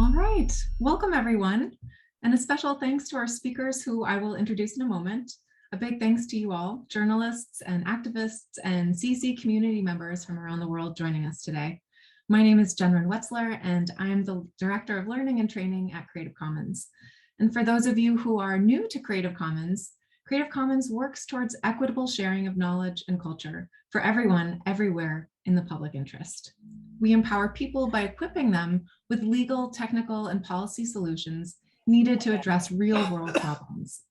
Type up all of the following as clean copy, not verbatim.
All right, welcome everyone. And a special thanks to our speakers who I will introduce in a moment. A big thanks to you all, journalists and activists and CC community members from around the world joining us today. My name is Jenryn Wetzler and I am the Director of Learning and Training at Creative Commons. And for those of you who are new to Creative Commons works towards equitable sharing of knowledge and culture for everyone, everywhere in the public interest. We empower people by equipping them with legal, technical, and policy solutions needed to address real-world problems.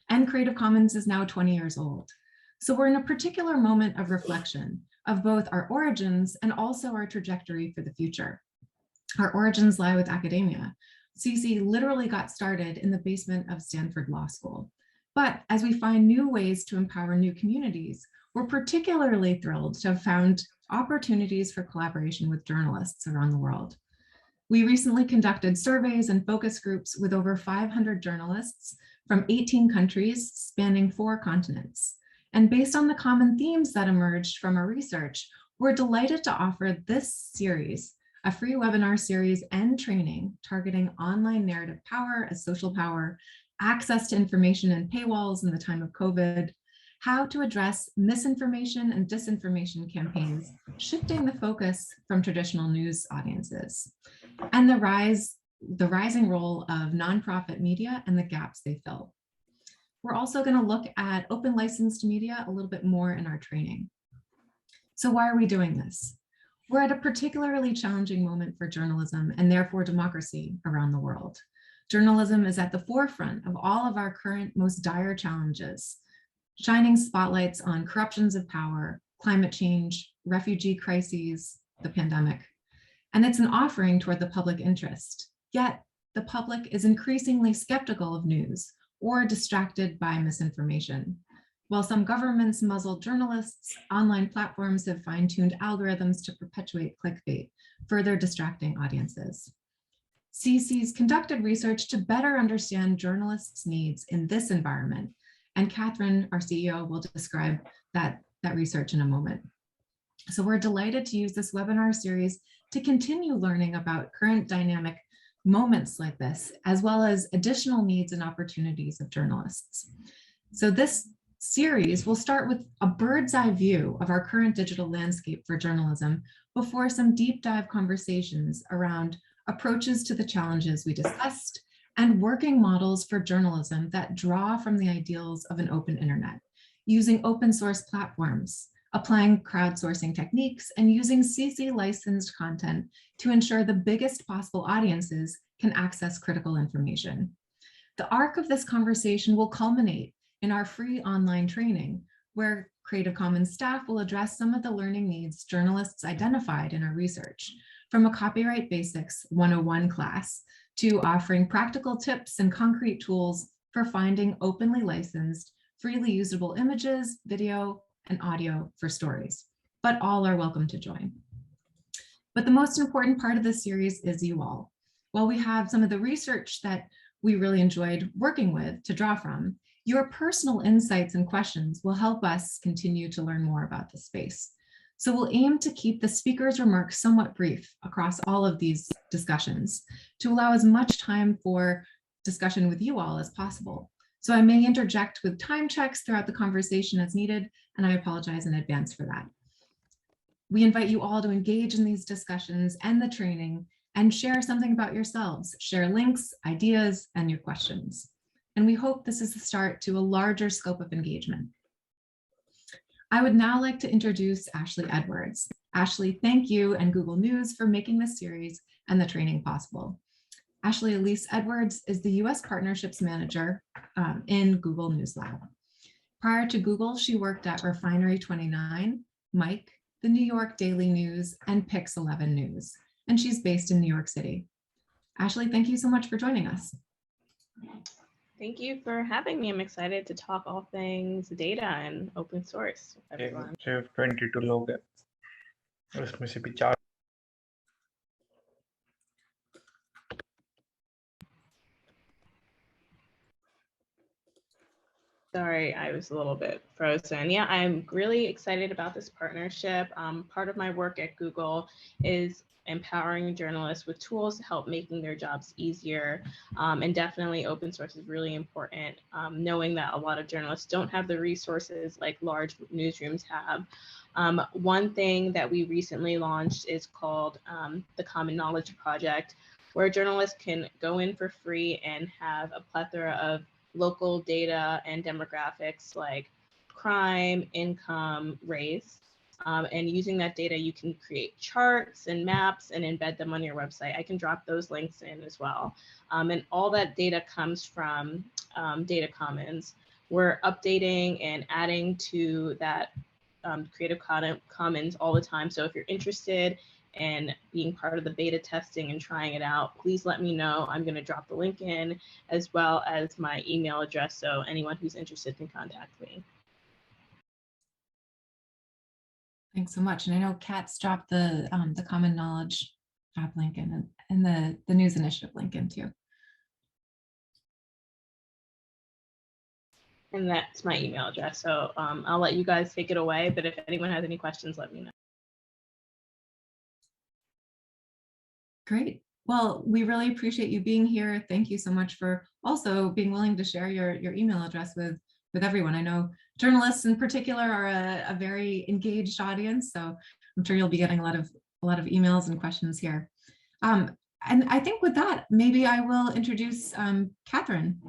And Creative Commons is now 20 years old. So we're in a particular moment of reflection of both our origins and also our trajectory for the future. Our origins lie with academia. CC literally got started in the basement of Stanford Law School. But as we find new ways to empower new communities, we're particularly thrilled to have found opportunities for collaboration with journalists around the world. We recently conducted surveys and focus groups with over 500 journalists from 18 countries spanning 4 continents. And based on the common themes that emerged from our research, we're delighted to offer this series, a free webinar series and training targeting online narrative power as social power, access to information and paywalls in the time of COVID, how to address misinformation and disinformation campaigns, shifting the focus from traditional news audiences, and the rising role of nonprofit media and the gaps they fill. We're also going to look at open licensed media a little bit more in our training. So why are we doing this? We're at a particularly challenging moment for journalism and therefore democracy around the world. Journalism is at the forefront of all of our current most dire challenges, shining spotlights on corruptions of power, climate change, refugee crises, the pandemic. And it's an offering toward the public interest. Yet the public is increasingly skeptical of news or distracted by misinformation. While some governments muzzle journalists, online platforms have fine-tuned algorithms to perpetuate clickbait, further distracting audiences. CC's conducted research to better understand journalists' needs in this environment, and Catherine, our CEO, will describe that research in a moment. So we're delighted to use this webinar series to continue learning about current dynamic moments like this, as well as additional needs and opportunities of journalists. So this series will start with a bird's eye view of our current digital landscape for journalism before some deep dive conversations around approaches to the challenges we discussed and working models for journalism that draw from the ideals of an open internet, using open source platforms, applying crowdsourcing techniques, and using CC licensed content to ensure the biggest possible audiences can access critical information. The arc of this conversation will culminate in our free online training, where Creative Commons staff will address some of the learning needs journalists identified in our research, from a Copyright Basics 101 class to offering practical tips and concrete tools for finding openly licensed, freely usable images, video, and audio for stories. But all are welcome to join. But the most important part of this series is you all. While we have some of the research that we really enjoyed working with to draw from, your personal insights and questions will help us continue to learn more about the space. So we'll aim to keep the speaker's remarks somewhat brief across all of these discussions to allow as much time for discussion with you all as possible. So I may interject with time checks throughout the conversation as needed, and I apologize in advance for that. We invite you all to engage in these discussions and the training and share something about yourselves, share links, ideas, and your questions. And we hope this is the start to a larger scope of engagement. I would now like to introduce Ashley Edwards. Ashley, thank you and Google News for making this series and the training possible. Ashley Elise Edwards is the US Partnerships Manager in Google News Lab. Prior to Google, she worked at Refinery 29, Mike, the New York Daily News, and Pix 11 News, and she's based in New York City. Ashley, thank you so much for joining us. Thank you for having me. I'm excited to talk all things data and open source with everyone. 22 लोग हैं और उसमें से भी 4 Sorry, I was a little bit frozen. Yeah, I'm really excited about this partnership. Part of my work at Google is empowering journalists with tools to help making their jobs easier. And definitely open source is really important, knowing that a lot of journalists don't have the resources like large newsrooms have. One thing that we recently launched is called the Common Knowledge Project, where journalists can go in for free and have a plethora of local data and demographics like crime, income, race. And using that data, you can create charts and maps and embed them on your website. I can drop those links in as well. And all that data comes from Data Commons. We're updating and adding to that Creative Commons all the time. So if you're interested and being part of the beta testing and trying it out, please let me know. I'm going to drop the link in as well as my email address, so anyone who's interested can contact me. Thanks so much. And I know Kat's dropped the Common Knowledge job link in and the News Initiative link in too. And that's my email address. So I'll let you guys take it away, but if anyone has any questions, let me know. Great. Well, we really appreciate you being here. Thank you so much for also being willing to share your email address with everyone. I know journalists in particular are a very engaged audience, so I'm sure you'll be getting a lot of emails and questions here. And I think with that, maybe I will introduce Catherine.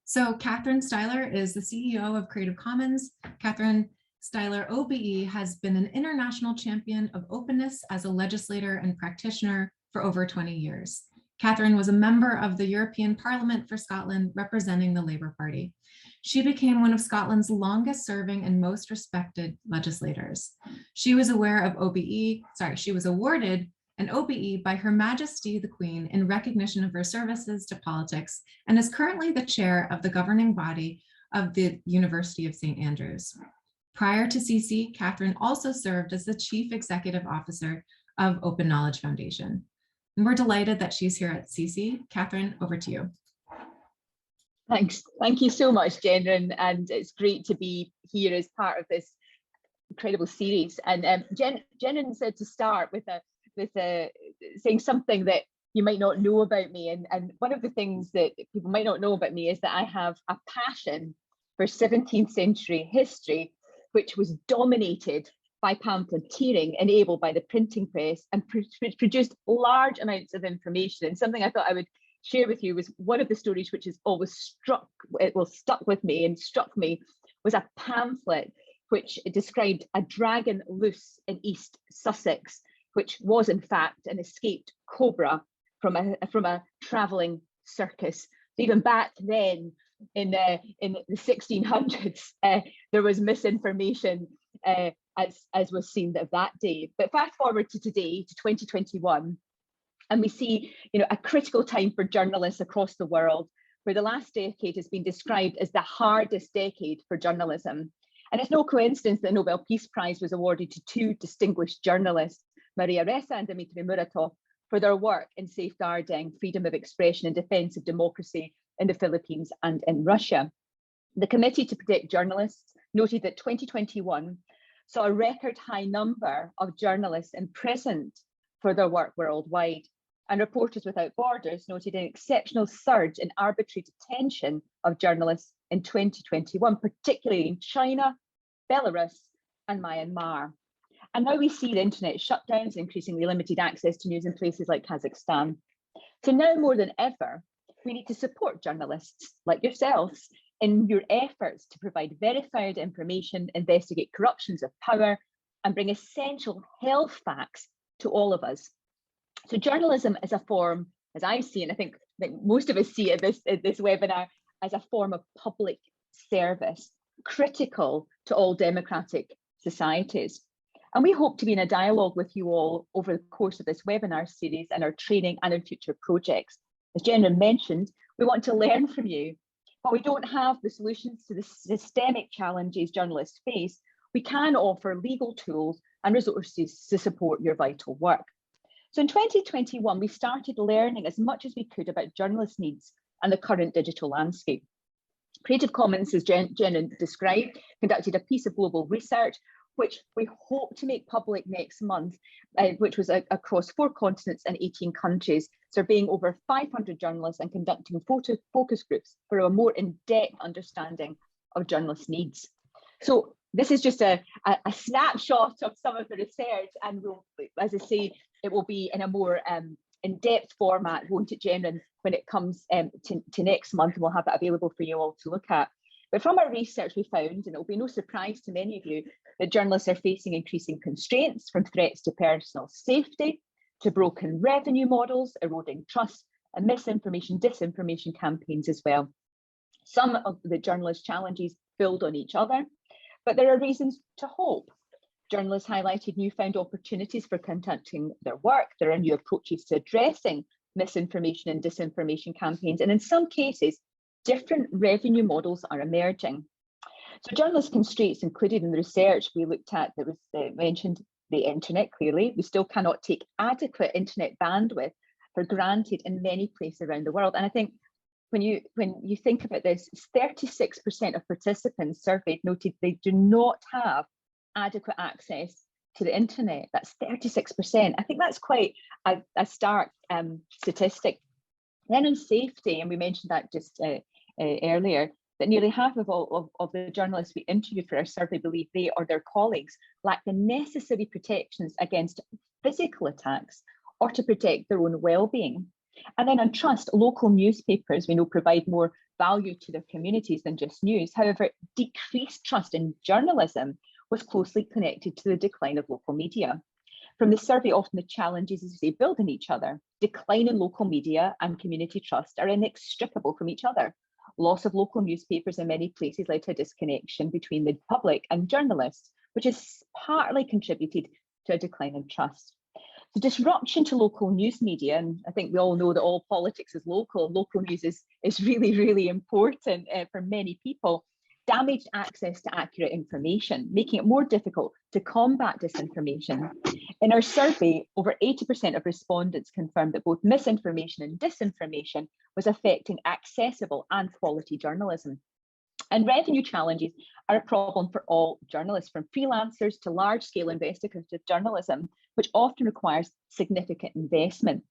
So Catherine Stihler is the CEO of Creative Commons. Catherine Stihler, OBE, has been an international champion of openness as a legislator and practitioner for over 20 years. Catherine was a member of the European Parliament for Scotland, representing the Labour Party. She became one of Scotland's longest serving and most respected legislators. She was awarded an OBE by Her Majesty the Queen in recognition of her services to politics, and is currently the chair of the governing body of the University of St. Andrews. Prior to CC, Catherine also served as the Chief Executive Officer of Open Knowledge Foundation. And we're delighted that she's here at CC. Catherine, over to you. Thanks. Thank you so much, Jen, and it's great to be here as part of this incredible series. And Jen said to start with saying something that you might not know about me. And one of the things that people might not know about me is that I have a passion for 17th century history, which was dominated by pamphleteering enabled by the printing press, and which produced large amounts of information. And something I thought I would share with you was one of the stories which has always stuck with me was a pamphlet which described a dragon loose in East Sussex, which was in fact an escaped cobra from a travelling circus. So even back then, in the 1600s, there was misinformation as was seen of that day. But fast forward to today, to 2021, and we see, a critical time for journalists across the world, where the last decade has been described as the hardest decade for journalism. And it's no coincidence that the Nobel Peace Prize was awarded to two distinguished journalists, Maria Ressa and Dmitry Muratov, for their work in safeguarding freedom of expression and defense of democracy in the Philippines and in Russia. The Committee to Protect Journalists noted that 2021 saw a record high number of journalists imprisoned for their work worldwide. And Reporters Without Borders noted an exceptional surge in arbitrary detention of journalists in 2021, particularly in China, Belarus, and Myanmar. And now we see the internet shutdowns, increasingly limited access to news in places like Kazakhstan. So now more than ever, we need to support journalists like yourselves in your efforts to provide verified information, investigate corruptions of power, and bring essential health facts to all of us. So journalism is a form, as I see it, and I think most of us see it this webinar, as a form of public service, critical to all democratic societies. And we hope to be in a dialogue with you all over the course of this webinar series and our training and in future projects. As Jen mentioned, we want to learn from you, but we don't have the solutions to the systemic challenges journalists face. We can offer legal tools and resources to support your vital work. So in 2021, we started learning as much as we could about journalist needs and the current digital landscape. Creative Commons, as Jen described, conducted a piece of global research, which we hope to make public next month, which was across 4 continents and 18 countries, surveying over 500 journalists and conducting focus groups for a more in-depth understanding of journalists' needs. So this is just a snapshot of some of the research, and we'll, as I say, it will be in a more in-depth format, won't it, Jen, when it comes to next month, and we'll have that available for you all to look at. But from our research, we found, and it'll be no surprise to many of you, that journalists are facing increasing constraints, from threats to personal safety, to broken revenue models, eroding trust, and misinformation, disinformation campaigns as well. Some of the journalists' challenges build on each other, but there are reasons to hope. Journalists highlighted newfound opportunities for conducting their work. There are new approaches to addressing misinformation and disinformation campaigns, and in some cases, different revenue models are emerging. So journalist constraints included in the research we looked at, that was mentioned, the internet. Clearly, we still cannot take adequate internet bandwidth for granted in many places around the world. And I think when you think about this, 36% of participants surveyed noted they do not have adequate access to the internet. That's 36%. I think that's quite a stark statistic. Then on safety, and we mentioned that just earlier, that nearly half of all of the journalists we interviewed for our survey believe they or their colleagues lack the necessary protections against physical attacks or to protect their own well-being. And then on trust, local newspapers we know provide more value to their communities than just news. However, decreased trust in journalism was closely connected to the decline of local media. From the survey, often the challenges, as you say, build on each other. Decline in local media and community trust are inextricable from each other. Loss of local newspapers in many places led to a disconnection between the public and journalists, which has partly contributed to a decline in trust. The disruption to local news media, and I think we all know that all politics is local. Local news is really, really important for many people. Damaged access to accurate information, making it more difficult to combat disinformation. In our survey, over 80% of respondents confirmed that both misinformation and disinformation was affecting accessible and quality journalism. And revenue challenges are a problem for all journalists, from freelancers to large-scale investigative journalism, which often requires significant investment.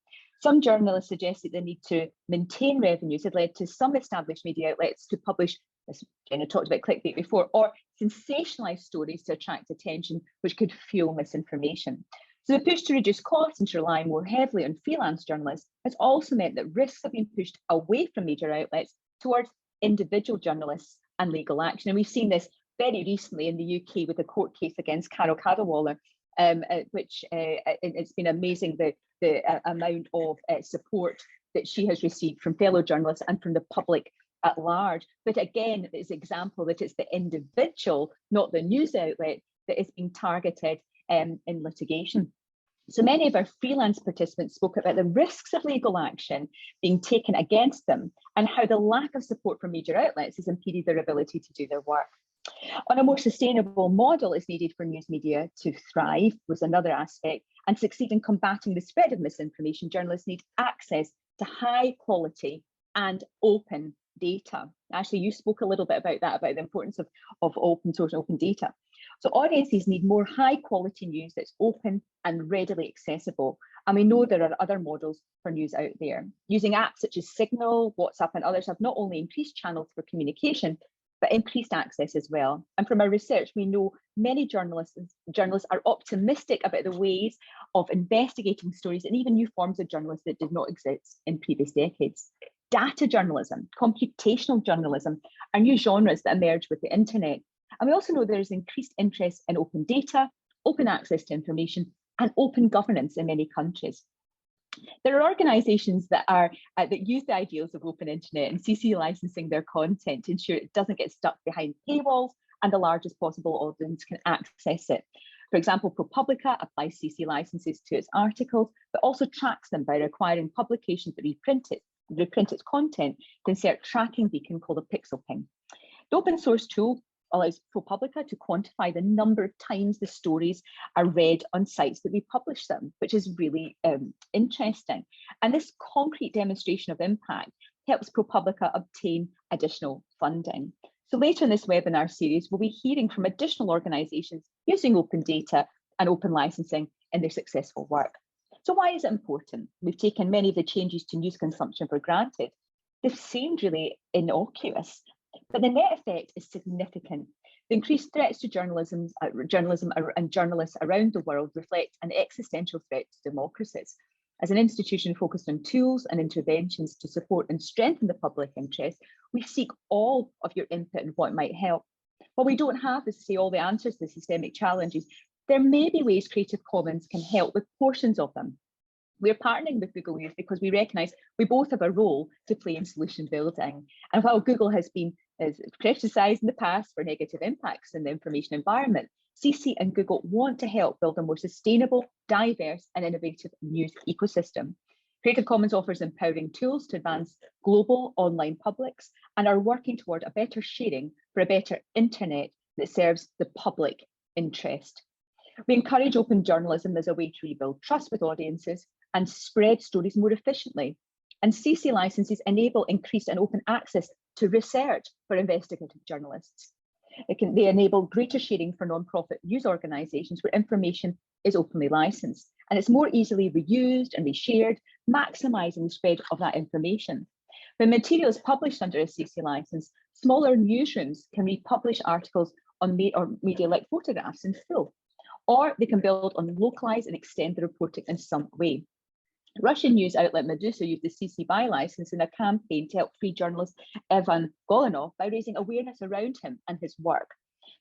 Some journalists suggested the need to maintain revenues had led to some established media outlets to publish, as Jenna talked about clickbait before, or sensationalized stories to attract attention, which could fuel misinformation. So the push to reduce costs and to rely more heavily on freelance journalists has also meant that risks have been pushed away from major outlets towards individual journalists and legal action. And we've seen this very recently in the UK with a court case against Carol Cadwallader, which it's been amazing the amount of support that she has received from fellow journalists and from the public at large. But again, it's an example that it's the individual, not the news outlet, that is being targeted in litigation. So many of our freelance participants spoke about the risks of legal action being taken against them and how the lack of support from major outlets has impeded their ability to do their work. On a more sustainable model is needed for news media to thrive, was another aspect, and succeed in combating the spread of misinformation. Journalists need access to high quality and open data. Actually, you spoke a little bit about that, about the importance of open source and open data. So audiences need more high quality news that's open and readily accessible. And we know there are other models for news out there. Using apps such as Signal, WhatsApp and others have not only increased channels for communication, but increased access as well. And from our research, we know many journalists are optimistic about the ways of investigating stories and even new forms of journalism that did not exist in previous decades. Data journalism, computational journalism are new genres that emerge with the internet. And we also know there's increased interest in open data, open access to information, and open governance in many countries. There are organisations that use the ideals of open internet and CC licensing their content to ensure it doesn't get stuck behind paywalls and the largest possible audience can access it. For example, ProPublica applies CC licenses to its articles, but also tracks them by requiring publications that reprint its content to insert tracking beacon called a pixel ping. The open source tool allows ProPublica to quantify the number of times the stories are read on sites that we publish them, which is really interesting. And this concrete demonstration of impact helps ProPublica obtain additional funding. So later in this webinar series, we'll be hearing from additional organisations using open data and open licensing in their successful work. So why is it important? We've taken many of the changes to news consumption for granted. They've seemed really innocuous, but the net effect is significant. The increased threats to journalism and journalists around the world reflect an existential threat to democracies. As an institution focused on tools and interventions to support and strengthen the public interest, we seek all of your input and what might help. While we don't have, as I say, all the answers to the systemic challenges, there may be ways Creative Commons can help with portions of them. We're partnering with Google Youth because we recognise we both have a role to play in solution building. And while Google has been criticised in the past for negative impacts in the information environment, CC and Google want to help build a more sustainable, diverse and innovative news ecosystem. Creative Commons offers empowering tools to advance global online publics and are working toward a better sharing for a better internet that serves the public interest. We encourage open journalism as a way to rebuild trust with audiences and spread stories more efficiently. And CC licenses enable increased and open access to research for investigative journalists. They enable greater sharing for non-profit news organisations where information is openly licensed, and it's more easily reused and reshared, maximising the spread of that information. When material is published under a CC licence, smaller newsrooms can republish articles on media like photographs in full, or they can build on localise and extend the reporting in some way. Russian news outlet Medusa used the CC BY license in a campaign to help free journalist Evan Golanov by raising awareness around him and his work.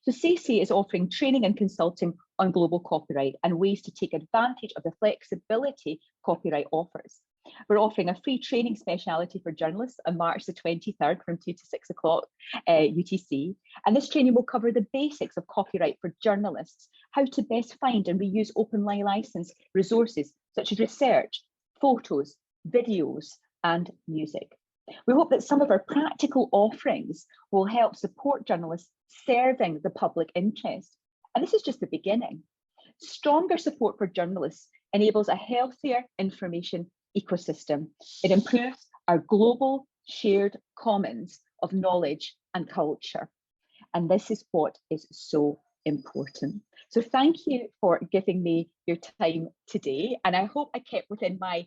So CC is offering training and consulting on global copyright and ways to take advantage of the flexibility copyright offers. We're offering a free training speciality for journalists on March the 23rd from 2 to 6 o'clock UTC. And this training will cover the basics of copyright for journalists, how to best find and reuse openly licensed resources such as research, photos, videos, and music. We hope that some of our practical offerings will help support journalists serving the public interest. And this is just the beginning. Stronger support for journalists enables a healthier information ecosystem. It improves our global shared commons of knowledge and culture. And this is what is so important. So thank you for giving me your time today. And I hope I kept within my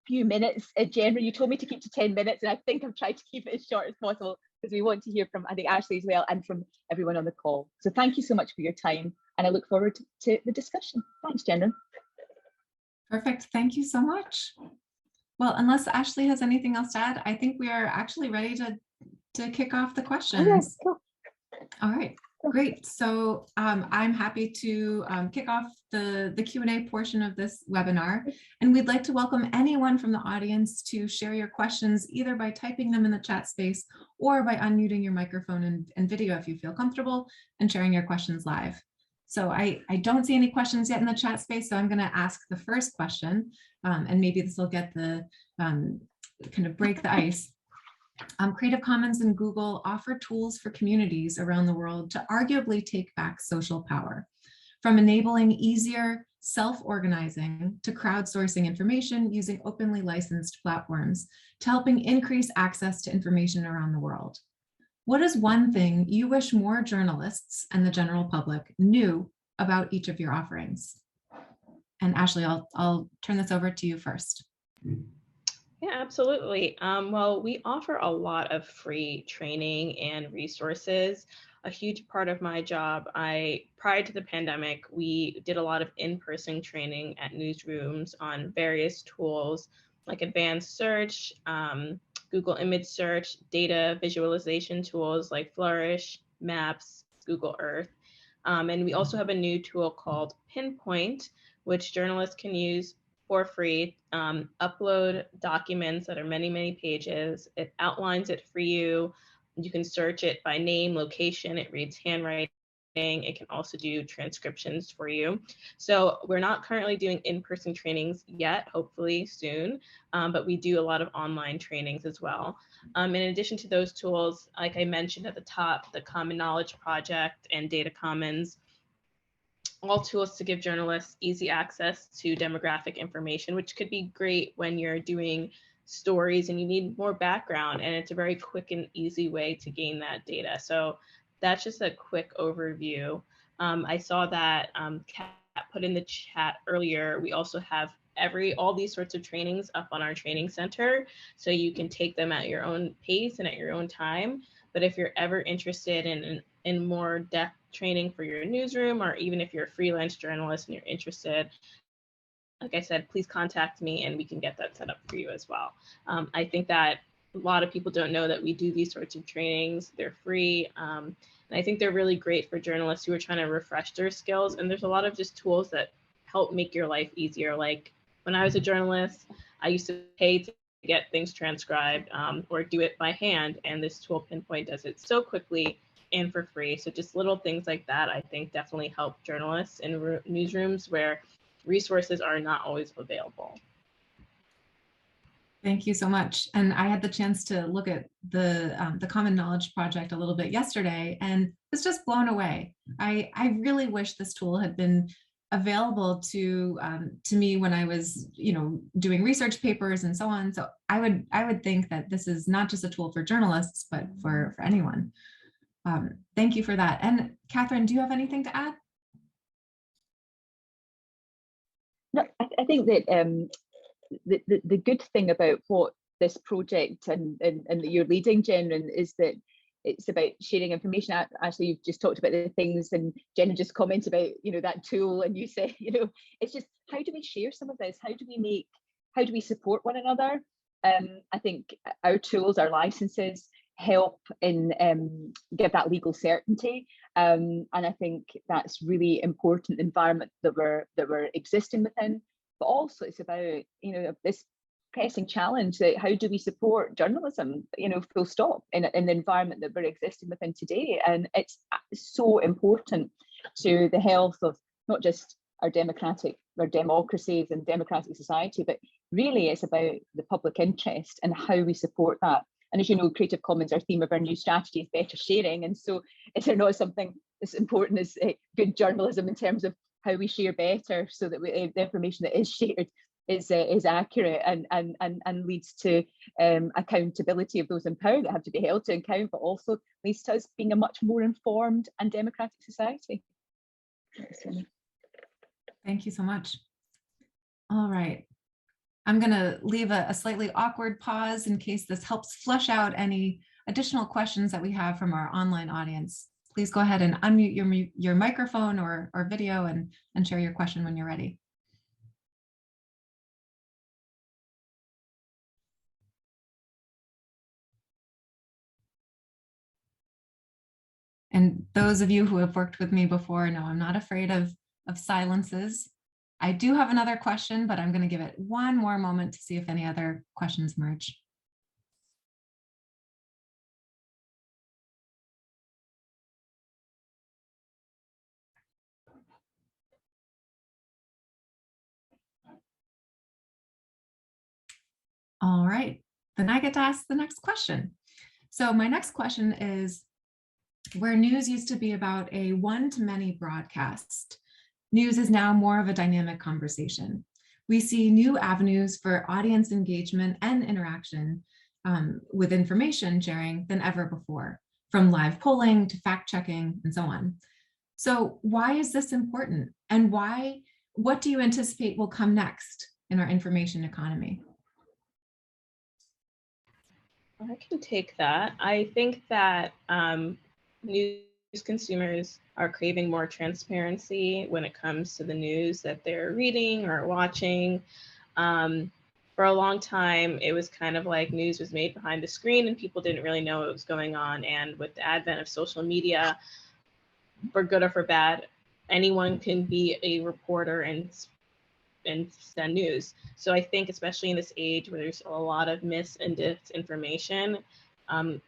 few minutes. Jennifer, you told me to keep to 10 minutes, and I think I've tried to keep it as short as possible because we want to hear from, I think, Ashley as well, and from everyone on the call. So thank you so much for your time, and I look forward to the discussion. Thanks, Jennifer. Perfect. Thank you so much. Well, unless Ashley has anything else to add, I think we are actually ready to kick off the questions. Oh, yes, cool. All right. Great. So I'm happy to kick off the Q&A portion of this webinar, and we'd like to welcome anyone from the audience to share your questions either by typing them in the chat space or by unmuting your microphone and video if you feel comfortable and sharing your questions live. So I don't see any questions yet in the chat space, so I'm going to ask the first question, and maybe this will get the kind of break the ice. Creative Commons and Google offer tools for communities around the world to arguably take back social power, from enabling easier self-organizing to crowdsourcing information using openly licensed platforms to helping increase access to information around the world. What is one thing you wish more journalists and the general public knew about each of your offerings? And Ashley, I'll turn this over to you first. Yeah, absolutely. Well, we offer a lot of free training and resources. A huge part of my job, prior to the pandemic, we did a lot of in-person training at newsrooms on various tools like advanced search, Google image search, data visualization tools like Flourish, Maps, Google Earth. And we also have a new tool called Pinpoint, which journalists can use for free, upload documents that are many, many pages. It outlines it for you. You can search it by name, location, it reads handwriting. It can also do transcriptions for you. So we're not currently doing in-person trainings yet, hopefully soon, but we do a lot of online trainings as well. In addition to those tools, like I mentioned at the top, the Common Knowledge Project and Data Commons, all tools to give journalists easy access to demographic information, which could be great when you're doing stories and you need more background, and it's a very quick and easy way to gain that data. So that's just a quick overview. I saw that Kat put in the chat earlier, we also have all these sorts of trainings up on our training center, so you can take them at your own pace and at your own time. But if you're ever interested in more depth training for your newsroom, or even if you're a freelance journalist and you're interested, like I said, please contact me and we can get that set up for you as well. I think that a lot of people don't know that we do these sorts of trainings. They're free. And I think they're really great for journalists who are trying to refresh their skills. And there's a lot of just tools that help make your life easier. Like when I was a journalist, I used to pay to get things transcribed or do it by hand. And this tool Pinpoint does it so quickly and for free. So just little things like that, I think definitely help journalists in newsrooms where resources are not always available. Thank you so much. And I had the chance to look at the Common Knowledge Project a little bit yesterday and was just blown away. I really wish this tool had been available to me when I was, doing research papers and so on. So I would think that this is not just a tool for journalists, but for anyone. Thank you for that. And Catherine, do you have anything to add? No, I think that the good thing about what this project and that you're leading, Jen, is that it's about sharing information. Actually, you've just talked about the things, and Jen just commented about that tool, and you say it's just, how do we share some of this? How do we support one another? I think our tools, our licenses, help in give that legal certainty, and I think that's really important environment that we're existing within. But also it's about this pressing challenge that how do we support journalism, full stop, in the environment that we're existing within today. And it's so important to the health of not just our democracies and democratic society, but really it's about the public interest and how we support that. And as you know, Creative Commons, our theme of our new strategy is better sharing. And so is there not something as important as good journalism in terms of how we share better, so that the information that is shared is accurate and leads to accountability of those in power that have to be held to account, but also leads to us being a much more informed and democratic society. Thank you so much. All right. I'm going to leave a slightly awkward pause in case this helps flush out any additional questions that we have from our online audience. Please go ahead and unmute your microphone or video and share your question when you're ready. And those of you who have worked with me before know I'm not afraid of silences. I do have another question, but I'm going to give it one more moment to see if any other questions emerge. All right, then I get to ask the next question. So my next question is, where news used to be about a one-to-many broadcast, news is now more of a dynamic conversation. We see new avenues for audience engagement and interaction with information sharing than ever before, from live polling to fact-checking and so on. So why is this important? And what do you anticipate will come next in our information economy? I can take that. I think that news consumers are craving more transparency when it comes to the news that they're reading or watching. For a long time, it was kind of like news was made behind the screen and people didn't really know what was going on. And with the advent of social media, for good or for bad, anyone can be a reporter and send news. So I think especially in this age where there's a lot of mis and disinformation,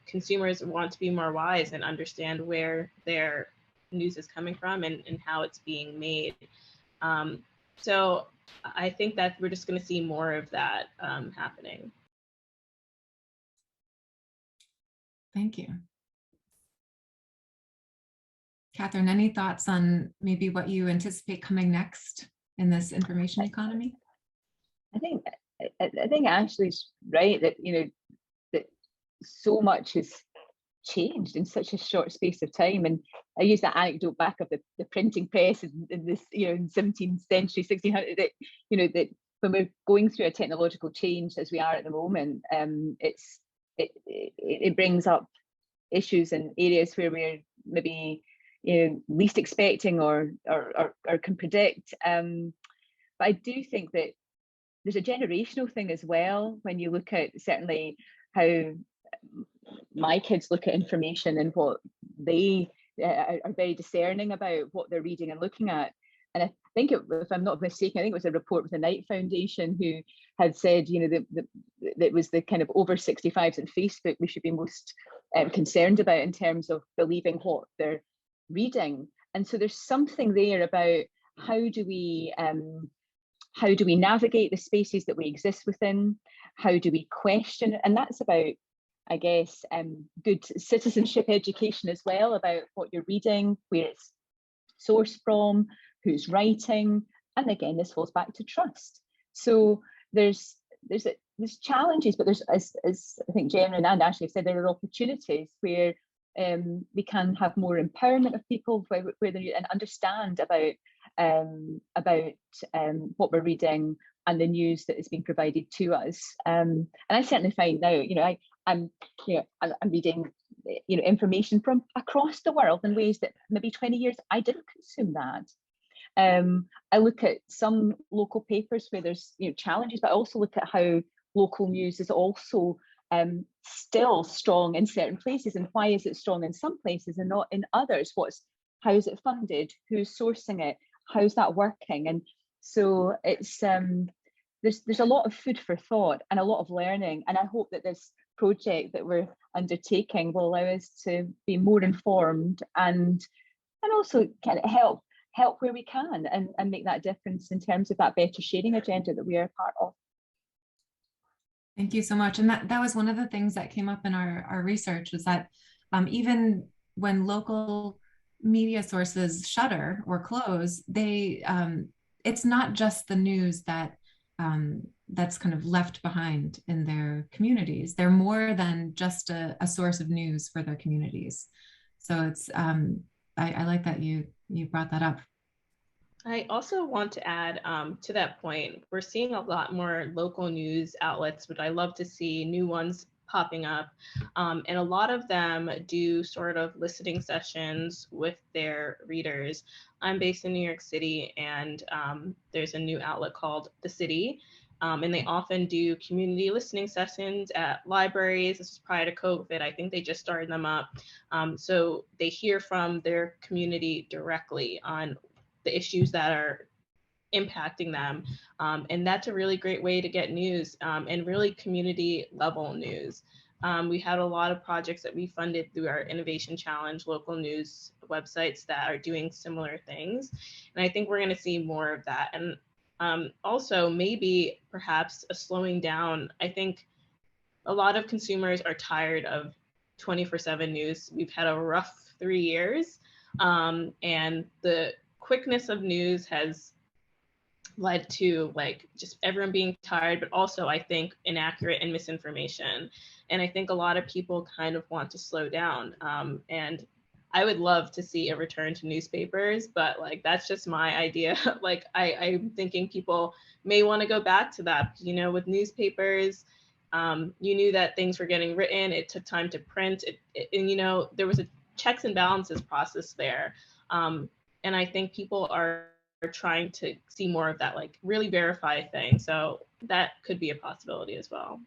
consumers want to be more wise and understand where their news is coming from and how it's being made. So I think that we're just going to see more of that happening. Thank you. Catherine, any thoughts on maybe what you anticipate coming next in this information economy? I think I think Ashley's right that, you know, that so much has changed in such a short space of time. And I use that anecdote back of the printing press in this, you know, in 17th century, 1600, that, you know, that when we're going through a technological change as we are at the moment, it brings up issues in areas where we're maybe, you know, least expecting or can predict. But I do think that there's a generational thing as well when you look at certainly how my kids look at information and what they are very discerning about what they're reading and looking at. And I think, if I'm not mistaken, I think it was a report with the Knight Foundation who had said, you know, that it was the kind of over 65s on Facebook we should be most concerned about in terms of believing what they're reading. And so there's something there about how do we navigate the spaces that we exist within? How do we question? And that's about, I guess, good citizenship education as well, about what you're reading, where it's sourced from, who's writing. And again, this falls back to trust. So there's challenges, but there's, as I think Jen and Ashley have said, there are opportunities where we can have more empowerment of people where they and understand about what we're reading and the news that is being provided to us. And I certainly find now, you know, I'm reading, you know, information from across the world in ways that maybe 20 years I didn't consume that. I look at some local papers where there's, you know, challenges, but I also look at how local news is also still strong in certain places, and why is it strong in some places and not in others? How is it funded? Who's sourcing it? How's that working? And so it's there's a lot of food for thought and a lot of learning, and I hope that this project that we're undertaking will allow us to be more informed and also kind of help where we can and make that difference in terms of that better sharing agenda that we are part of. Thank you so much. And that was one of the things that came up in our research, was that even when local media sources shutter or close, they it's not just the news that that's kind of left behind in their communities. They're more than just a source of news for their communities. So it's I like that you brought that up. I also want to add to that point, we're seeing a lot more local news outlets, but I love to see new ones popping up. And a lot of them do sort of listening sessions with their readers. I'm based in New York City, and there's a new outlet called The City. And they often do community listening sessions at libraries. This is prior to COVID. I think they just started them up. So they hear from their community directly on the issues that are impacting them. And that's a really great way to get news and really community level news. We had a lot of projects that we funded through our Innovation Challenge, local news websites that are doing similar things. And I think we're going to see more of that. And also maybe perhaps a slowing down. I think a lot of consumers are tired of 24/7 news. We've had a rough 3 years, and the quickness of news has led to like just everyone being tired, but also I think inaccurate and misinformation. And I think a lot of people kind of want to slow down. And I would love to see a return to newspapers, but like that's just my idea. Like I'm thinking people may want to go back to that. You know, with newspapers, you knew that things were getting written. It took time to print it, and you know there was a checks and balances process there. And I think people are trying to see more of that, like really verify thing. So that could be a possibility as well.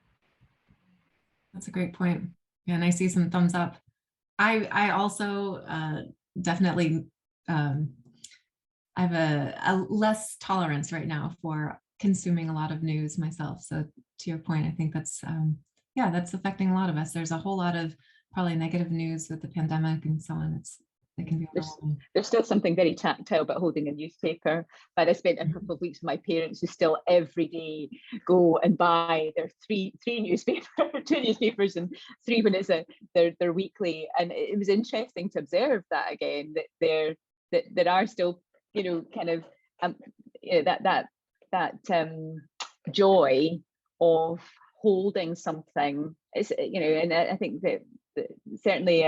That's a great point. Yeah, and I see some thumbs up. I also definitely I have a less tolerance right now for consuming a lot of news myself. So to your point, I think that's yeah, that's affecting a lot of us. There's a whole lot of probably negative news with the pandemic and so on. It can be overwhelming. There's still something very tactile about holding a newspaper. But I spent a couple of weeks with my parents who still every day go and buy their two newspapers and 3 when it's their weekly. And it was interesting to observe that again, that there are still, you know, kind of that joy of holding something. It's, you know, and I think that certainly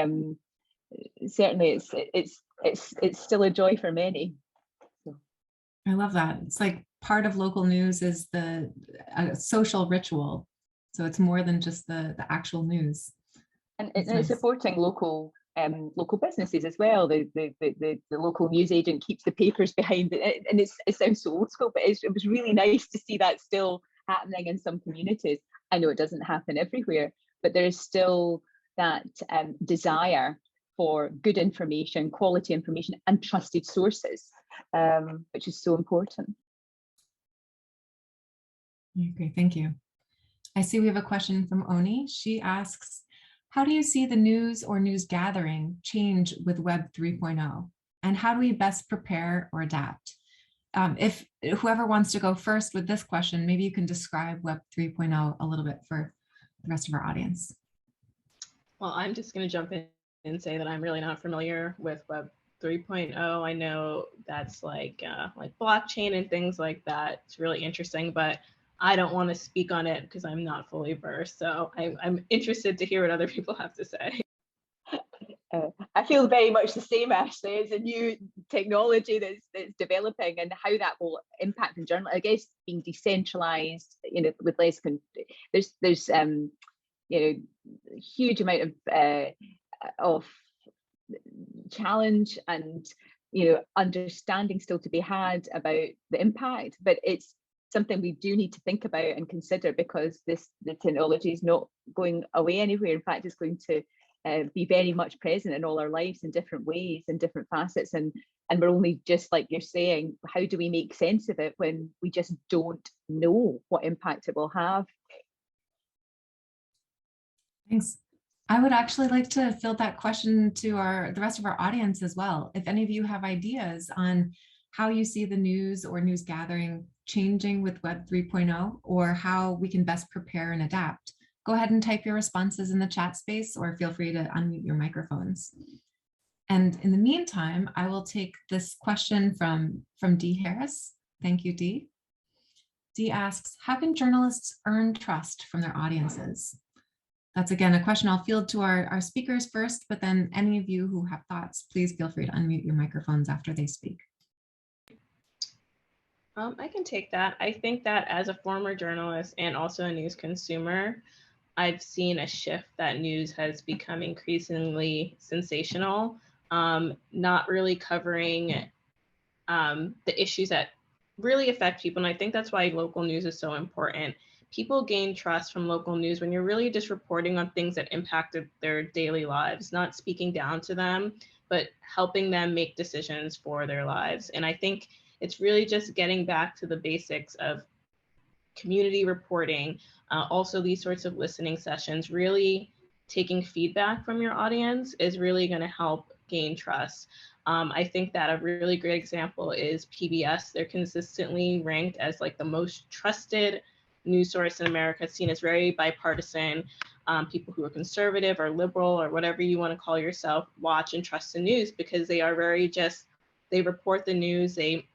it's still a joy for many. So. I love that. It's like part of local news is the social ritual. So it's more than just the actual news. And it's supporting local businesses as well. The local news agent keeps the papers behind it, and it sounds so old school, but it was really nice to see that still happening in some communities. I know it doesn't happen everywhere, but there is still that desire for good information, quality information, and trusted sources, which is so important. Okay, thank you. I see we have a question from Oni. She asks, how do you see the news or news gathering change with Web 3.0? And how do we best prepare or adapt? If whoever wants to go first with this question, maybe you can describe Web 3.0 a little bit for the rest of our audience. Well, I'm just going to jump in and say that I'm really not familiar with Web 3.0. I know that's like blockchain and things like that. It's really interesting, but I don't want to speak on it because I'm not fully versed. So I'm interested to hear what other people have to say. I feel very much the same, Ashley. It's a new technology that's developing, and how that will impact the journal. I guess being decentralized, you know, with less. There's you know, huge amount of challenge and, you know, understanding still to be had about the impact, but it's something we do need to think about and consider, because the technology is not going away anywhere. In fact, it's going to be very much present in all our lives in different ways and different facets, and we're only, just like you're saying, how do we make sense of it when we just don't know what impact it will have? Thanks. I would actually like to field that question to the rest of our audience as well. If any of you have ideas on how you see the news or news gathering changing with Web 3.0, or how we can best prepare and adapt, go ahead and type your responses in the chat space, or feel free to unmute your microphones. And in the meantime, I will take this question from Dee Harris. Thank you, Dee. Dee asks, how can journalists earn trust from their audiences? That's, again, a question I'll field to our speakers first, but then any of you who have thoughts, please feel free to unmute your microphones after they speak. I can take that. I think that as a former journalist and also a news consumer, I've seen a shift that news has become increasingly sensational, not really covering the issues that really affect people. And I think that's why local news is so important. People gain trust from local news when you're really just reporting on things that impacted their daily lives, not speaking down to them, but helping them make decisions for their lives. And I think it's really just getting back to the basics of community reporting, also these sorts of listening sessions. Really taking feedback from your audience is really going to help gain trust. I think that a really great example is PBS. They're consistently ranked as like the most trusted news source in America, seen as very bipartisan. People who are conservative or liberal or whatever you want to call yourself watch and trust the news, because they are very they report the news, they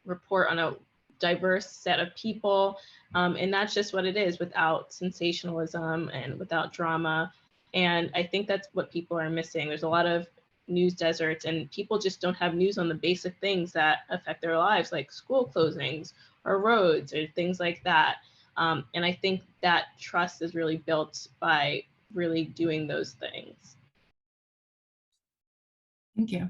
report on a diverse set of people, and that's just what it is, without sensationalism and without drama. And I think that's what people are missing. There's a lot of news deserts, and people just don't have news on the basic things that affect their lives, like school closings or roads or things like that. And I think that trust is really built by really doing those things. Thank you.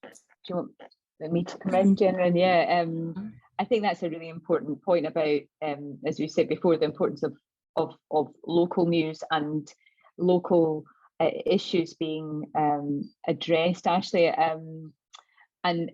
Do you want me to come in, Jenna? Yeah, I think that's a really important point about, as we said before, the importance of local news and local issues being addressed, Ashley. And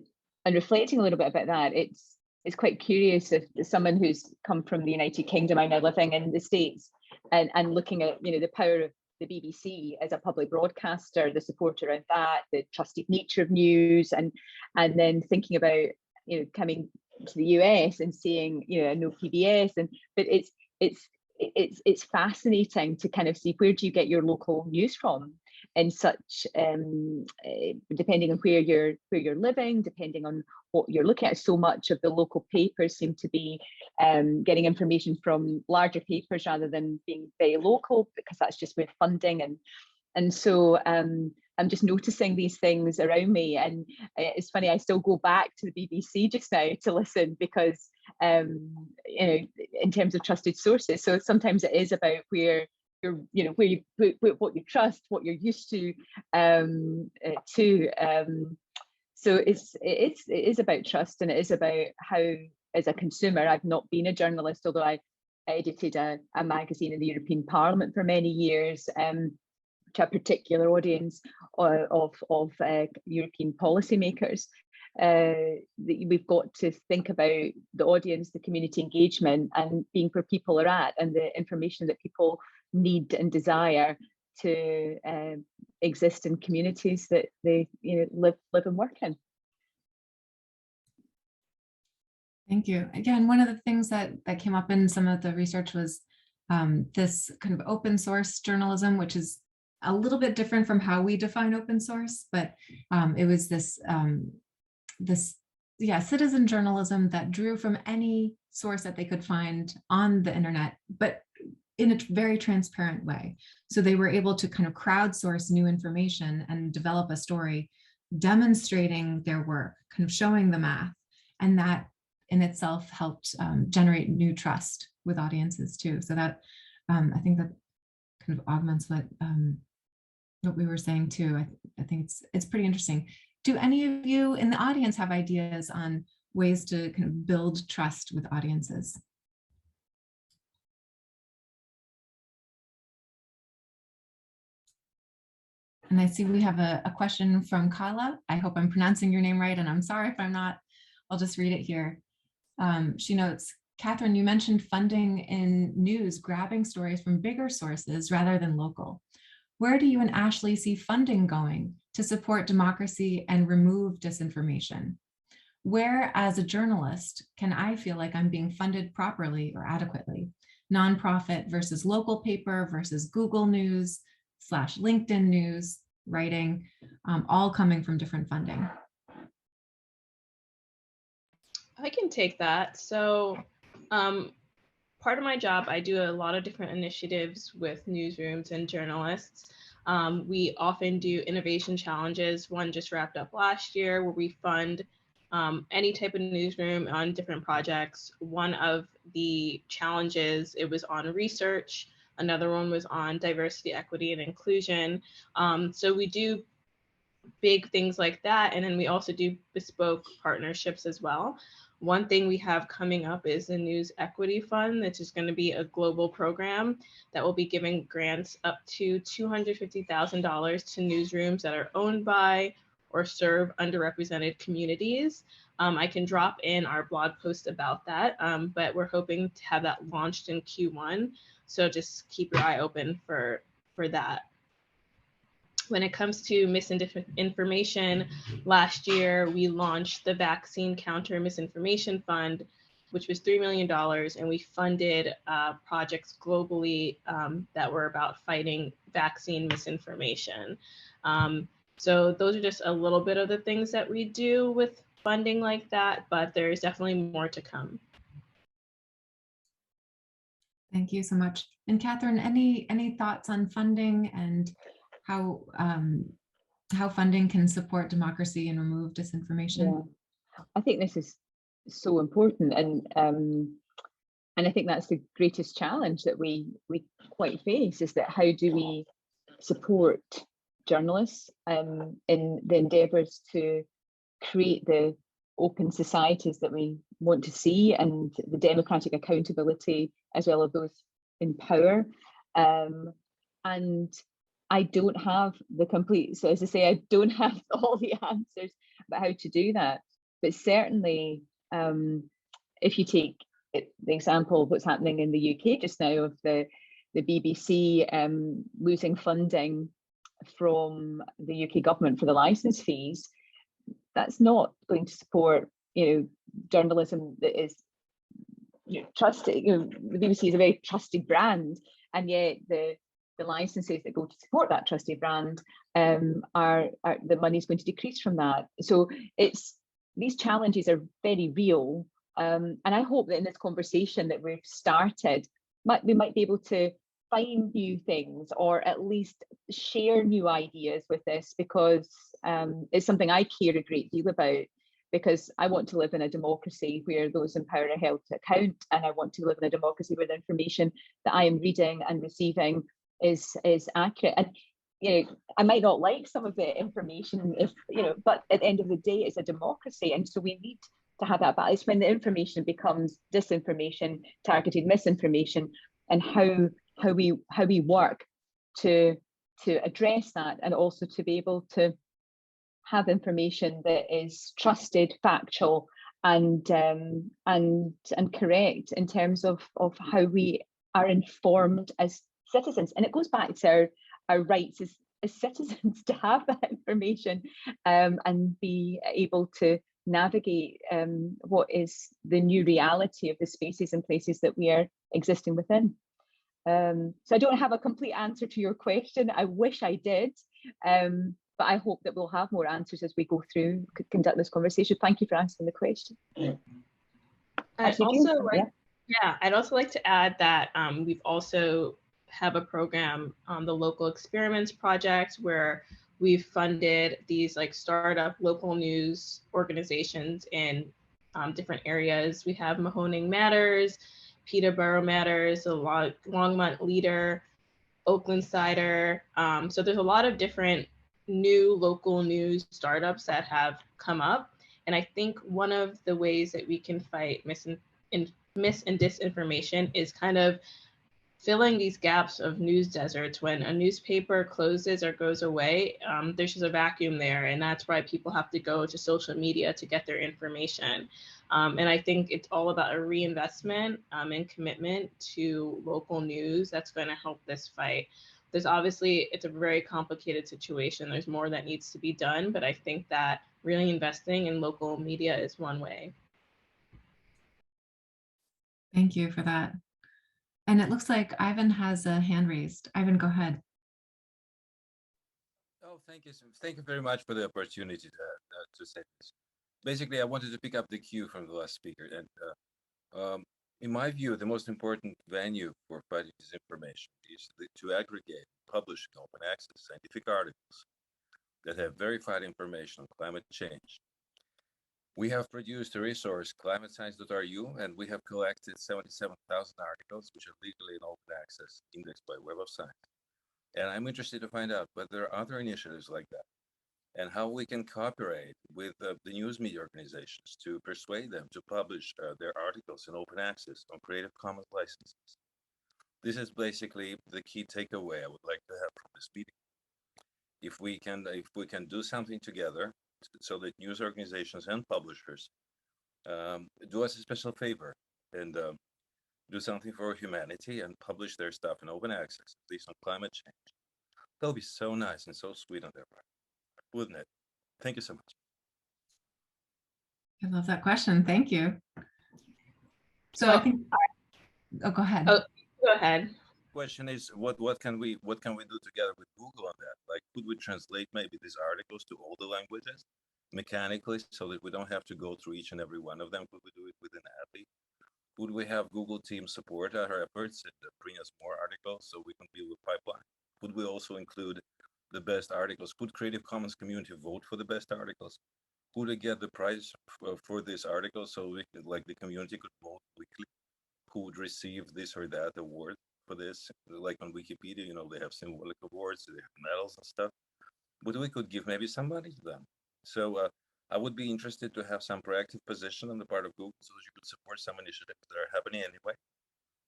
reflecting a little bit about that, it's quite curious, if someone who's come from the United Kingdom, I'm now living in the States, and looking at, you know, the power of the BBC as a public broadcaster, the support around that, the trusted nature of news, and then thinking about, you know, coming to the US and seeing, you know, no PBS, but it's fascinating to kind of see, where do you get your local news from? in such, depending on where you're living, depending on what you're looking at. So much of the local papers seem to be getting information from larger papers rather than being very local, because that's just with funding. And so I'm just noticing these things around me, and it's funny, I still go back to the BBC just now to listen, because in terms of trusted sources. So sometimes it is about where you're, where you put what you trust, what you're used to. So it is about trust, and it is about how, as a consumer, I've not been a journalist, although I edited a magazine in the European Parliament for many years, to a particular audience of European policymakers. We've got to think about the audience, the community engagement, and being where people are at, and the information that people need and desire to exist in communities that they live and work in. Thank you. Again, one of the things that came up in some of the research was this kind of open source journalism, which is a little bit different from how we define open source, but it was this citizen journalism that drew from any source that they could find on the internet, but in a very transparent way. So they were able to kind of crowdsource new information and develop a story demonstrating their work, kind of showing the math, and that in itself helped generate new trust with audiences too. So that I think that kind of augments what we were saying too. I think it's pretty interesting. Do any of you in the audience have ideas on ways to kind of build trust with audiences? And I see we have a question from Kala. I hope I'm pronouncing your name right, and I'm sorry if I'm not. I'll just read it here. She notes, Catherine, you mentioned funding in news, grabbing stories from bigger sources rather than local. Where do you and Ashley see funding going to support democracy and remove disinformation? Where, as a journalist, can I feel like I'm being funded properly or adequately? Nonprofit versus local paper versus Google News / LinkedIn News, writing, all coming from different funding. I can take that. So part of my job, I do a lot of different initiatives with newsrooms and journalists. We often do innovation challenges. One just wrapped up last year where we fund any type of newsroom on different projects. One of the challenges, it was on research. Another one was on diversity, equity, and inclusion. So we do big things like that. And then we also do bespoke partnerships as well. One thing we have coming up is the News Equity Fund, which is going to be a global program that will be giving grants up to $250,000 to newsrooms that are owned by or serve underrepresented communities. I can drop in our blog post about that, but we're hoping to have that launched in Q1. So just keep your eye open for that. When it comes to misinformation, last year we launched the Vaccine Counter Misinformation Fund, which was $3 million, and we funded projects globally that were about fighting vaccine misinformation. So those are just a little bit of the things that we do with funding like that, but there's definitely more to come. Thank you so much. And Catherine, any thoughts on funding and how funding can support democracy and remove disinformation? Yeah, I think this is so important, and I think that's the greatest challenge that we quite face, is that how do we support journalists in the endeavours to create the open societies that we want to see, and the democratic accountability as well as those in power. And I don't have the complete, so as I say, I don't have all the answers about how to do that. But certainly, if you take the example of what's happening in the UK just now, of the BBC losing funding from the UK government for the licence fees, that's not going to support, journalism that is trusted. The BBC is a very trusted brand, and yet the the licenses that go to support that trusted brand are the money is going to decrease from that. So these challenges are very real, and I hope that in this conversation that we've started, we might be able to find new things, or at least share new ideas with this, because it's something I care a great deal about, because I want to live in a democracy where those in power are held to account, and I want to live in a democracy where the information that I am reading and receiving is accurate. And I might not like some of the information, but at the end of the day, it's a democracy, and so we need to have that balance when the information becomes disinformation, targeted misinformation, and how we work to address that, and also to be able to have information that is trusted, factual, and correct in terms of how we are informed as citizens. And it goes back to our rights as citizens to have that information, and be able to navigate what is the new reality of the spaces and places that we are existing within. So I don't have a complete answer to your question. I wish I did, but I hope that we'll have more answers as we go through, conduct this conversation. Thank you for asking the question. I'd also like to add that we've also have a program on the Local Experiments Project, where we've funded these like startup local news organizations in different areas. We have Mahoning Matters, Peterborough Matters, a lot, Longmont Leader, Oakland Cider. So there's a lot of different new local news startups that have come up. And I think one of the ways that we can fight mis and disinformation is kind of filling these gaps of news deserts. When a newspaper closes or goes away, there's just a vacuum there. And that's why people have to go to social media to get their information. And I think it's all about a reinvestment and commitment to local news that's going to help this fight. There's obviously, it's a very complicated situation. There's more that needs to be done, but I think that really investing in local media is one way. Thank you for that. And it looks like Ivan has a hand raised. Ivan, go ahead. Oh, thank you. Thank you very much for the opportunity to say this. Basically, I wanted to pick up the cue from the last speaker. And in my view, the most important venue for fighting disinformation is to aggregate, publish in open access scientific articles that have verified information on climate change. We have produced a resource, climatescience.ru, and we have collected 77,000 articles, which are legally in open access, indexed by Web of Science. And I'm interested to find out whether there are other initiatives like that, and how we can cooperate with the news media organizations to persuade them to publish their articles in open access on Creative Commons licenses. This is basically the key takeaway I would like to have from this meeting. If we can do something together, so that news organizations and publishers do us a special favor and do something for humanity and publish their stuff in open access, at least on climate change. That'll be so nice and so sweet on their part, wouldn't it? Thank you so much. I love that question. Thank you. So I think, oh, go ahead. Oh, go ahead. Question is, what can we do together with Google on that? Like, could we translate maybe these articles to all the languages mechanically, so that we don't have to go through each and every one of them? Could we do it within Appy? Would we have Google team support our efforts and bring us more articles so we can build a pipeline? Would we also include the best articles? Could Creative Commons community vote for the best articles? Could we get the prize for this article, so we could, like, the community could vote weekly who would receive this or that award for this? Like on Wikipedia, you know, they have symbolic awards, they have medals and stuff, but we could give maybe some money to them. So I would be interested to have some proactive position on the part of Google, so that you could support some initiatives that are happening anyway.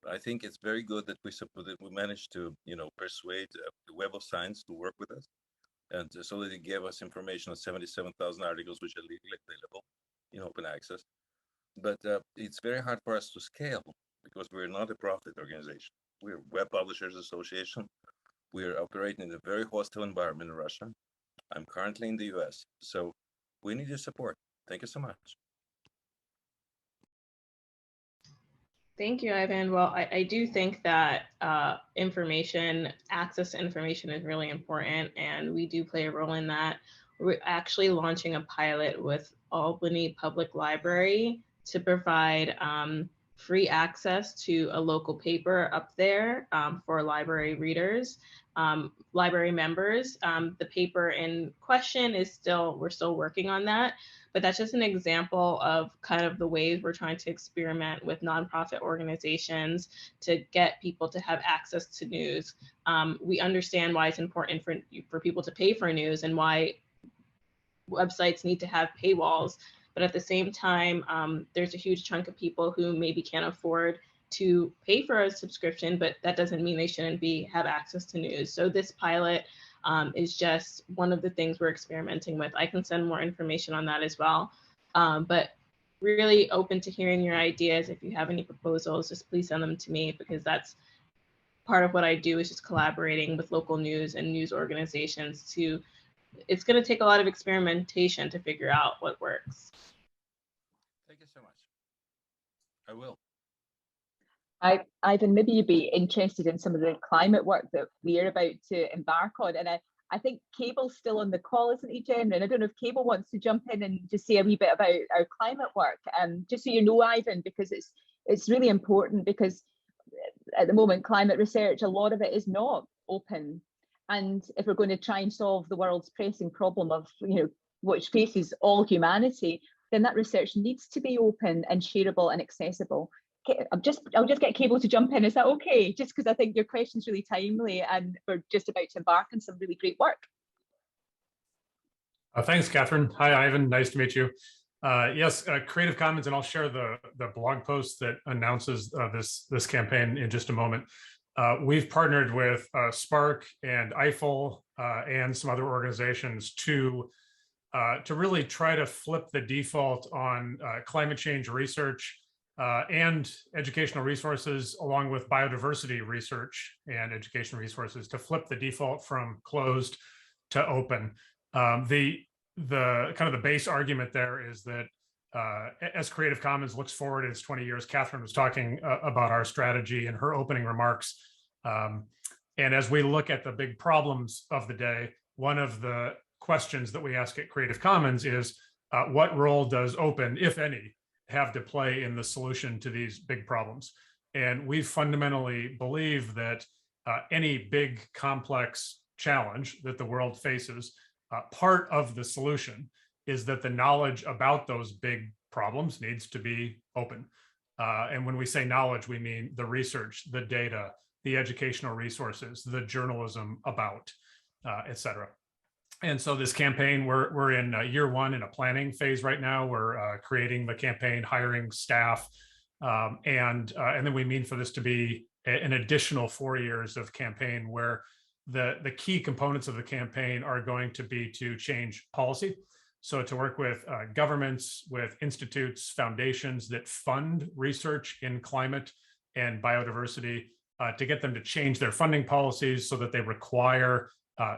But I think it's very good that we managed to, you know, persuade the Web of Science to work with us, and so that they gave us information on 77,000 articles which are legally available in open access. But it's very hard for us to scale, because we're not a profit organization. We're a Web Publishers Association. We're operating in a very hostile environment in Russia. I'm currently in the US, so we need your support. Thank you so much. Thank you, Ivan. Well, I do think that access to information is really important, and we do play a role in that. We're actually launching a pilot with Albany Public Library to provide free access to a local paper up there for library readers, library members. The paper in question is we're still working on that. But that's just an example of kind of the ways we're trying to experiment with nonprofit organizations to get people to have access to news. We understand why it's important for people to pay for news and why websites need to have paywalls. But at the same time, there's a huge chunk of people who maybe can't afford to pay for a subscription, but that doesn't mean they shouldn't have access to news. So this pilot is just one of the things we're experimenting with. I can send more information on that as well. But really open to hearing your ideas. If you have any proposals, just please send them to me, because that's part of what I do, is just collaborating with local news and news organizations it's going to take a lot of experimentation to figure out what works. Thank you so much. I will. Ivan, maybe you'd be interested in some of the climate work that we're about to embark on. And I think Cable's still on the call, isn't he, Jen? And I don't know if Cable wants to jump in and just say a wee bit about our climate work. Just so you know, Ivan, because it's really important, because at the moment, climate research, a lot of it is not open. And if we're going to try and solve the world's pressing problem of, which faces all humanity, then that research needs to be open and shareable and accessible. I'll just get Cable to jump in. Is that okay? Just because I think your question's really timely, and we're just about to embark on some really great work. Thanks, Catherine. Hi, Ivan. Nice to meet you. Yes, Creative Commons, and I'll share the blog post that announces this campaign in just a moment. We've partnered with Spark and Eiffel and some other organizations to really try to flip the default on climate change research and educational resources, along with biodiversity research and education resources, to flip the default from closed to open. The kind of the base argument there is that as Creative Commons looks forward in its 20 years, Catherine was talking about our strategy in her opening remarks. And as we look at the big problems of the day, one of the questions that we ask at Creative Commons is, what role does open, if any, have to play in the solution to these big problems? And we fundamentally believe that any big complex challenge that the world faces, part of the solution is that the knowledge about those big problems needs to be open. And when we say knowledge, we mean the research, the data, the educational resources, the journalism about, et cetera. And so this campaign, we're in year one in a planning phase right now. We're creating the campaign, hiring staff, and then we mean for this to be an additional 4 years of campaign, where the key components of the campaign are going to be to change policy. So to work with governments, with institutes, foundations that fund research in climate and biodiversity, to get them to change their funding policies so that they require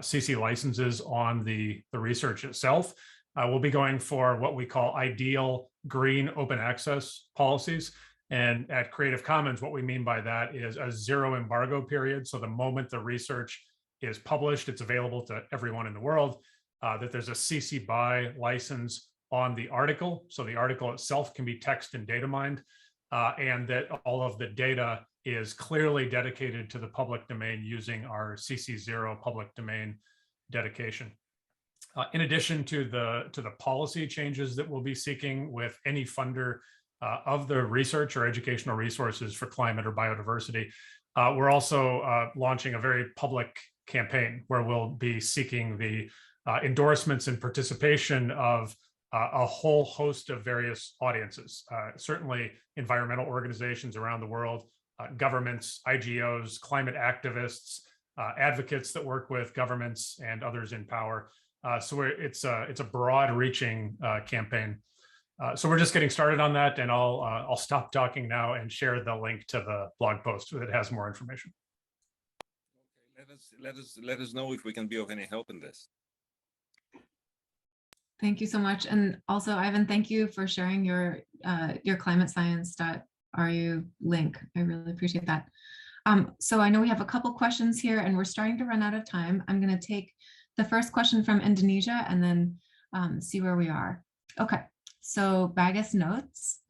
CC licenses on the research itself. We'll be going for what we call ideal green open access policies. And at Creative Commons, what we mean by that is a zero embargo period. So the moment the research is published, it's available to everyone in the world, that there's a CC BY license on the article. So the article itself can be text and data mined, and that all of the data is clearly dedicated to the public domain using our CC0 public domain dedication. In addition to the policy changes that we'll be seeking with any funder of the research or educational resources for climate or biodiversity, we're also launching a very public campaign where we'll be seeking the endorsements and participation of a whole host of various audiences, certainly environmental organizations around the world, governments, IGOs, climate activists, advocates that work with governments and others in power. So it's a broad-reaching campaign. So we're just getting started on that, and I'll stop talking now and share the link to the blog post that has more information. Okay, let us know if we can be of any help in this. Thank you so much. And also, Ivan, thank you for sharing your climate science RU link. I really appreciate that. So I know we have a couple questions here and we're starting to run out of time. I'm going to take the first question from Indonesia and then see where we are. Okay, so Bagus notes,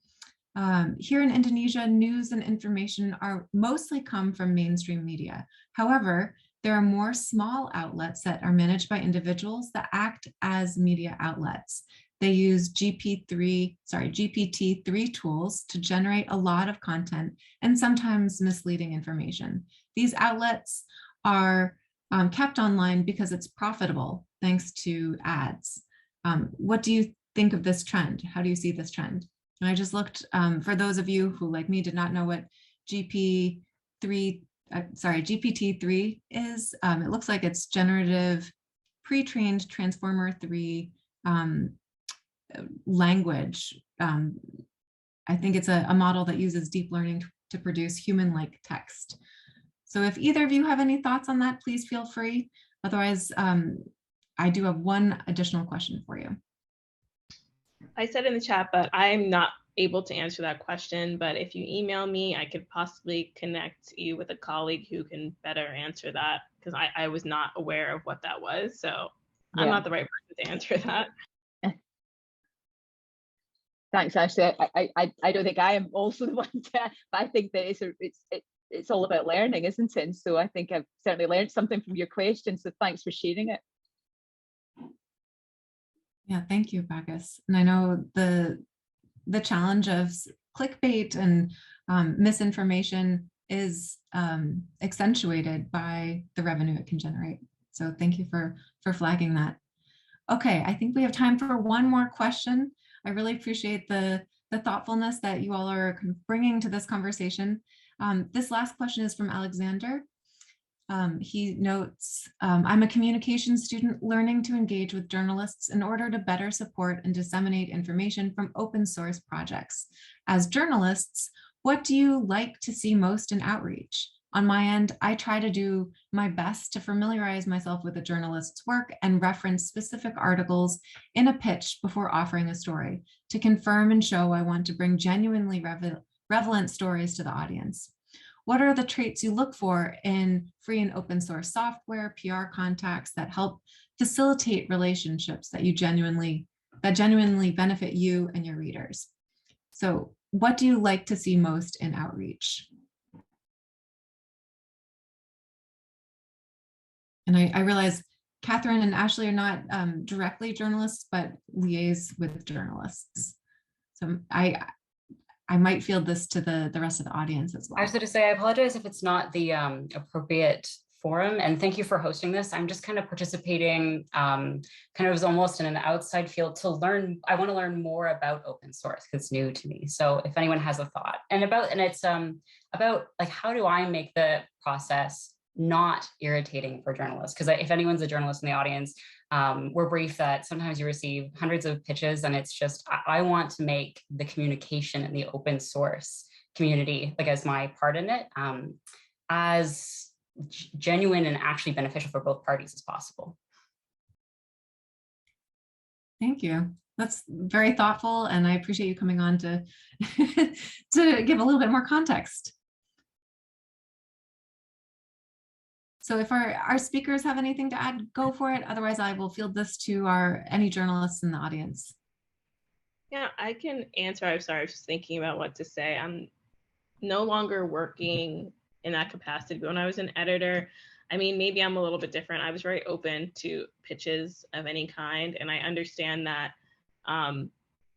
here in Indonesia, news and information are mostly come from mainstream media. However, there are more small outlets that are managed by individuals that act as media outlets. They use GPT-3 tools to generate a lot of content and sometimes misleading information. These outlets are kept online because it's profitable thanks to ads. What do you think of this trend? How do you see this trend? And I just looked, for those of you who, like me, did not know what GPT-3 is. It looks like it's generative pre-trained transformer 3 language. I think it's a model that uses deep learning to produce human-like text. So if either of you have any thoughts on that, please feel free. Otherwise, I do have one additional question for you. I said in the chat, but I'm not able to answer that question. But if you email me, I could possibly connect you with a colleague who can better answer that, because I was not aware of what that was. So I'm not the right person to answer that. Thanks, Ashley. I don't think I am also the one to, but I think that it's all about learning, isn't it? And so I think I've certainly learned something from your question. So thanks for sharing it. Yeah, thank you, Bagus. And I know the challenge of clickbait and misinformation is accentuated by the revenue it can generate. So thank you for flagging that. Okay, I think we have time for one more question. I really appreciate the thoughtfulness that you all are bringing to this conversation. This last question is from Alexander. He notes, I'm a communications student learning to engage with journalists in order to better support and disseminate information from open source projects. As journalists, what do you like to see most in outreach? On my end, I try to do my best to familiarize myself with a journalist's work and reference specific articles in a pitch before offering a story to confirm and show I want to bring genuinely relevant stories to the audience. What are the traits you look for in free and open source software, PR contacts that help facilitate relationships that genuinely benefit you and your readers? So what do you like to see most in outreach? And I realize Catherine and Ashley are not directly journalists, but liaise with journalists. So I might field this to the rest of the audience as well. I was going to say, I apologize if it's not the appropriate forum, and thank you for hosting this. I'm just kind of participating kind of as almost in an outside field to learn. I want to learn more about open source because it's new to me. So if anyone has a thought and it's about like, how do I make the process not irritating for journalists? Because if anyone's a journalist in the audience, we're briefed that sometimes you receive hundreds of pitches, and it's just, I want to make the communication in the open source community, like as my part in it, as genuine and actually beneficial for both parties as possible. Thank you. That's very thoughtful, and I appreciate you coming on to to give a little bit more context. So if our speakers have anything to add, go for it. Otherwise, I will field this to any journalists in the audience. Yeah, I can answer. I'm sorry, I was just thinking about what to say. I'm no longer working in that capacity. But when I was an editor, I mean, maybe I'm a little bit different. I was very open to pitches of any kind. And I understand that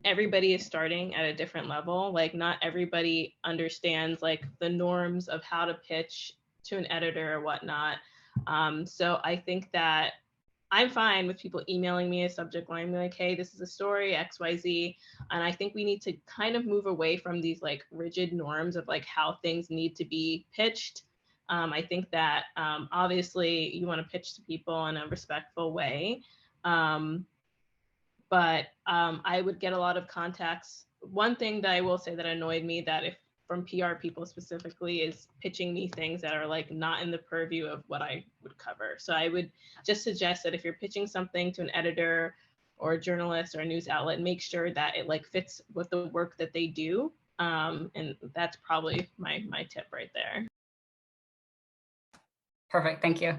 everybody is starting at a different level. Like, not everybody understands like the norms of how to pitch to an editor or whatnot. So I think that I'm fine with people emailing me a subject line, like, hey, this is a story, XYZ. And I think we need to kind of move away from these like rigid norms of like how things need to be pitched. I think that obviously you want to pitch to people in a respectful way. But I would get a lot of contacts. One thing that I will say that annoyed me, that if from PR people specifically, is pitching me things that are like not in the purview of what I would cover. So I would just suggest that if you're pitching something to an editor or a journalist or a news outlet, make sure that it like fits with the work that they do. And that's probably my tip right there. Perfect, thank you.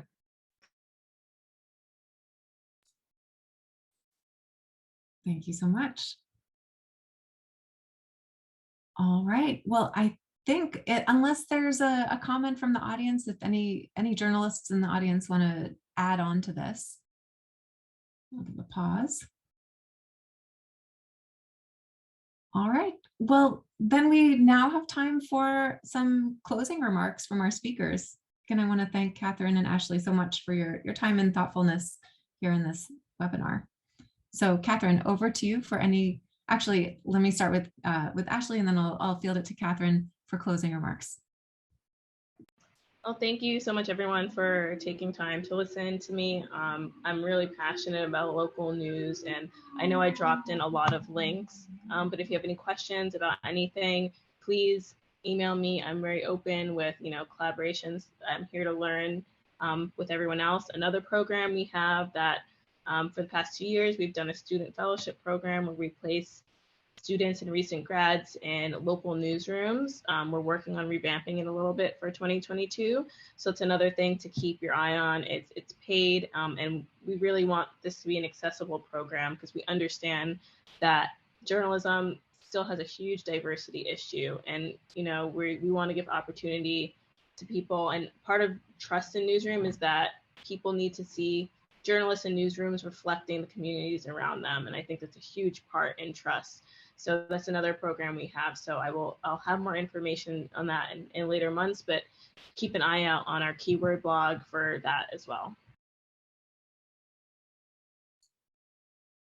Thank you so much. All right, well, I think unless there's a comment from the audience, if any journalists in the audience want to add on to this, I'll give a pause. All right, well, then we now have time for some closing remarks from our speakers. Again, I want to thank Catherine and Ashley so much for your time and thoughtfulness here in this webinar. So Catherine, over to you for any, actually, let me start with Ashley, and then I'll field it to Catherine for closing remarks. Well, thank you so much, everyone, for taking time to listen to me. I'm really passionate about local news, and I know I dropped in a lot of links, but if you have any questions about anything, please email me. I'm very open with, collaborations. I'm here to learn with everyone else. Another program we have that for the past 2 years, we've done a student fellowship program where we place students and recent grads in local newsrooms. We're working on revamping it a little bit for 2022. So it's another thing to keep your eye on. It's paid, and we really want this to be an accessible program because we understand that journalism still has a huge diversity issue. And, we want to give opportunity to people. And part of trust in newsroom is that people need to see journalists in newsrooms reflecting the communities around them. And I think that's a huge part in trust. So that's another program we have. So I'll have more information on that in later months, but keep an eye out on our keyword blog for that as well.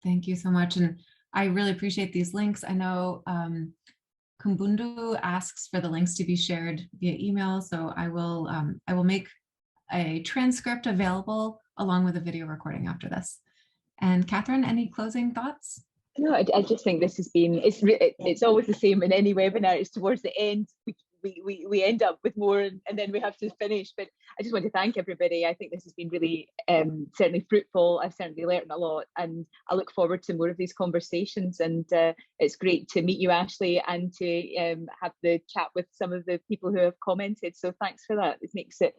Thank you so much. And I really appreciate these links. I know Kumbundu asks for the links to be shared via email. So I will make a transcript available along with a video recording after this. And Catherine, any closing thoughts? No, I just think this has been, it's always the same in any webinar. It's towards the end, we end up with more and then we have to finish. But I just want to thank everybody. I think this has been really certainly fruitful. I've certainly learned a lot, and I look forward to more of these conversations. And it's great to meet you, Ashley, and to have the chat with some of the people who have commented. So thanks for that. It makes it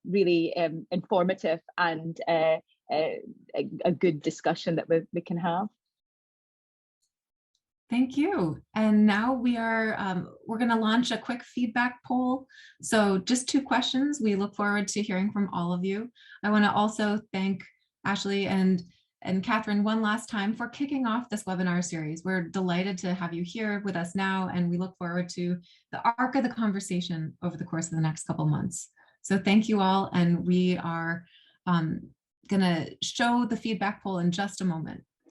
really informative and a good discussion that we can have. Thank you. And now we're going to launch a quick feedback poll. So just 2 questions. We look forward to hearing from all of you. I want to also thank Ashley and Catherine one last time for kicking off this webinar series. We're delighted to have you here with us now, and we look forward to the arc of the conversation over the course of the next couple months. So thank you all, and we are going to show the feedback poll in just a moment.